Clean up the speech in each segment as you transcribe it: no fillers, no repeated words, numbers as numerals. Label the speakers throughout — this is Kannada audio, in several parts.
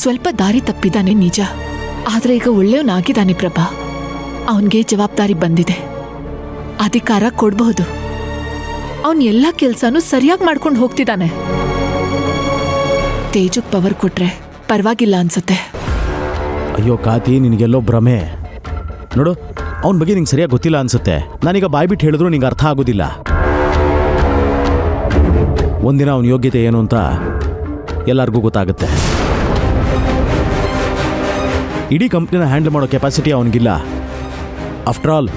Speaker 1: ಸ್ವಲ್ಪ ದಾರಿ ತಪ್ಪಿದಾನೆ ನಿಜ, ಆದ್ರೆ ಈಗ ಒಳ್ಳೆಯವನಾಗಿದ್ದಾನೆ ಪ್ರಭಾ. ಅವನ್ಗೆ ಜವಾಬ್ದಾರಿ ಬಂದಿದೆ, ಅಧಿಕಾರ ಕೊಡಬಹುದು. ಅವನ್ ಎಲ್ಲ ಕೆಲ್ಸನೂ ಸರಿಯಾಗಿ ಮಾಡ್ಕೊಂಡು ಹೋಗ್ತಿದ್ದಾನೆ. ತೇಜುಗ್ ಪವರ್ ಕೊಟ್ರೆ ಪರವಾಗಿಲ್ಲ ಅನ್ಸುತ್ತೆ.
Speaker 2: ಅಯ್ಯೋ ಕಾತಿ, ನಿನಗೆಲ್ಲೋ ಭ್ರಮೆ ನೋಡು. ಅವನ ಬಗ್ಗೆ ನಿಂಗೆ ಸರಿಯಾಗಿ ಗೊತ್ತಿಲ್ಲ ಅನ್ಸುತ್ತೆ. ನಾನೀಗ ಬಾಯ್ಬಿಟ್ಟು ಹೇಳಿದ್ರು ನಿಂಗೆ ಅರ್ಥ ಆಗೋದಿಲ್ಲ. ಒಂದಿನ ಅವನ ಯೋಗ್ಯತೆ ಏನು ಅಂತ ಎಲ್ಲರಿಗೂ ಗೊತ್ತಾಗುತ್ತೆ. ಇಡೀ ಕಂಪ್ನಿನ ಹ್ಯಾಂಡಲ್ ಮಾಡೋ ಕೆಪಾಸಿಟಿ ಅವನಿಗಿಲ್ಲ. ಆಫ್ಟರ್ ಆಲ್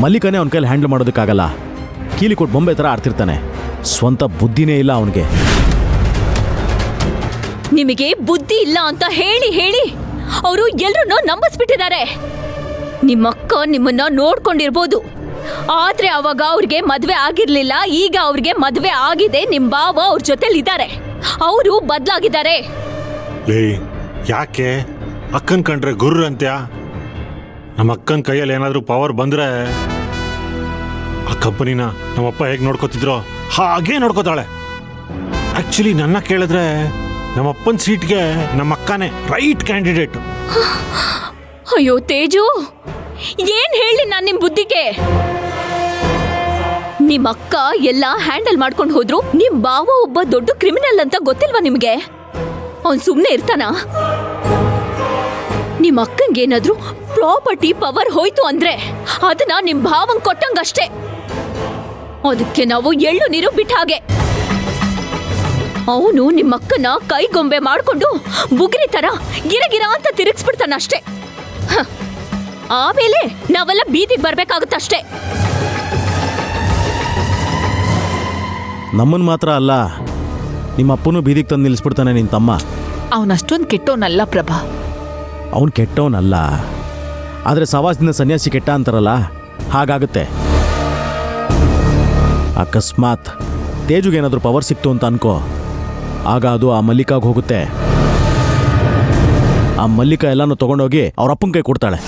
Speaker 2: ಮಲ್ಲಿಕನೇ ಅವನ ಕೈಲಿ ಹ್ಯಾಂಡಲ್ ಮಾಡೋದಕ್ಕಾಗಲ್ಲ. ಕೀಲಿ ಕೊಟ್ಟು ಬೊಂಬೆ ಥರ ಆಡ್ತಿರ್ತಾನೆ. ಸ್ವಂತ ಬುದ್ಧಿನೇ ಇಲ್ಲ ಅವನಿಗೆ.
Speaker 3: ನಿಮಗೆ ಬುದ್ಧಿ ಇಲ್ಲ ಅಂತ ಹೇಳಿ ಹೇಳಿ ಅವರು ಎಲ್ರನ್ನೂ ನಂಬಿಸ್ಬಿಟ್ಟಿದ್ದಾರೆ. ನಿಮ್ಮಕ್ಕ ನಿಮ್ಮನ್ನ ನೋಡ್ಕೊಂಡಿರ್ಬೋದು, ಆದ್ರೆ ಅವಾಗ ಅವ್ರಿಗೆ ಮದ್ವೆ ಆಗಿರ್ಲಿಲ್ಲ. ಈಗ ಅವ್ರಿಗೆ ಮದ್ವೆ ಆಗಿದೆ. ನಿಮ್ ಬಾವ ಅವ್ರ ಜೊತೆಲಿದ್ದಾರೆ. ಅವರು ಬದ್ಲಾಗಿದ್ದಾರೆ.
Speaker 4: ಯಾಕೆ ಅಕ್ಕನ್ ಕಂಡ್ರೆ ಗುರ್ರ ಅಂತ್ಯ? ನಮ್ಮ ಅಕ್ಕನ ಕೈಯಲ್ಲಿ ಏನಾದ್ರೂ ಪವರ್ ಬಂದ್ರೆ ಆ ಕಂಪನಿನ ನಮ್ಮಪ್ಪ ಹೇಗೆ ನೋಡ್ಕೋತಿದ್ರೋ ಹಾಗೇ ನೋಡ್ಕೋತಾಳೆ. ಆಕ್ಚುಲಿ ನನ್ನ ಕೇಳಿದ್ರೆ ನಮ್ಮಪ್ಪನ ಸೀಟ್ಗೆ ನಮ್ಮ ಅಕ್ಕನೇ ರೈಟ್ ಕ್ಯಾಂಡಿಡೇಟ್.
Speaker 3: ಅಯ್ಯೋ ತೇಜು, ಏನ್ ಹೇಳಿ ನಾನ್ ನಿಮ್ ಬುದ್ಧಿಗೆ? ನಿಮ್ ಅಕ್ಕ ಎಲ್ಲ ಹ್ಯಾಂಡಲ್ ಮಾಡ್ಕೊಂಡು ಹೋದ್ರು. ನಿಮ್ ಬಾವ ಒಬ್ಬ ದೊಡ್ಡ ಕ್ರಿಮಿನಲ್ ಅಂತ ಗೊತ್ತಿಲ್ವಾ ನಿಮ್ಗೆ? ಅವ್ನ್ ಸುಮ್ನೆ ಇರ್ತಾನ? ನಿಮ್ ಅಕ್ಕಂಗೇನಾದ್ರೂ ಪ್ರಾಪರ್ಟಿ ಪವರ್ ಹೋಯ್ತು ಅಂದ್ರೆ ಅದನ್ನ ನಿಮ್ ಭಾವಂಗ್ ಕೊಟ್ಟಂಗಷ್ಟೇ. ಅದಕ್ಕೆ ನಾವು ಎಳ್ಳು ನೀರು ಬಿಟ್ಟ ಹಾಗೆ. ಅವನು ನಿಮ್ಮಕ್ಕನ ಕೈಗೊಂಬೆ ಮಾಡ್ಕೊಂಡು ಬುಗಿರಿ ತರ ಗಿರಗಿರ ಅಂತ ತಿರುಗಿಸ್ಬಿಡ್ತಾನಷ್ಟೇ. ಆಮೇಲೆ ನಾವೆಲ್ಲ ಬೀದಿಗೆ ಬರ್ಬೇಕಾಗುತ್ತಷ್ಟೇ.
Speaker 2: ನಮ್ಮನ್ ಮಾತ್ರ ಅಲ್ಲ, ನಿಮ್ಮ ಅಪ್ಪನೂ ಬೀದಿಗೆ ತಂದು ನಿಲ್ಲಿಸ್ಬಿಡ್ತಾನೆ ನಿನ್ನ ತಮ್ಮ.
Speaker 1: ಅವನಷ್ಟೊಂದು ಕೆಟ್ಟವನಲ್ಲ ಪ್ರಭಾ.
Speaker 2: ಅವನು ಕೆಟ್ಟವನಲ್ಲ, ಆದರೆ ಸವಾಸದಿಂದ ಸನ್ಯಾಸಿ ಕೆಟ್ಟ ಅಂತಾರಲ್ಲ, ಹಾಗಾಗುತ್ತೆ. ಅಕಸ್ಮಾತ್ ತೇಜುಗೇನಾದರೂ ಪವರ್ ಸಿಕ್ತು ಅಂತ ಅನ್ಕೋ, ಆಗ ಅದು ಆ ಮಲ್ಲಿಕಾಗ್ ಹೋಗುತ್ತೆ. ಆ ಮಲ್ಲಿಕಾ ಎಲ್ಲಾನು ತಗೊಂಡೋಗಿ ಅವ್ರ ಅಪ್ಪನ ಕೈ ಕೊಡ್ತಾಳೆ.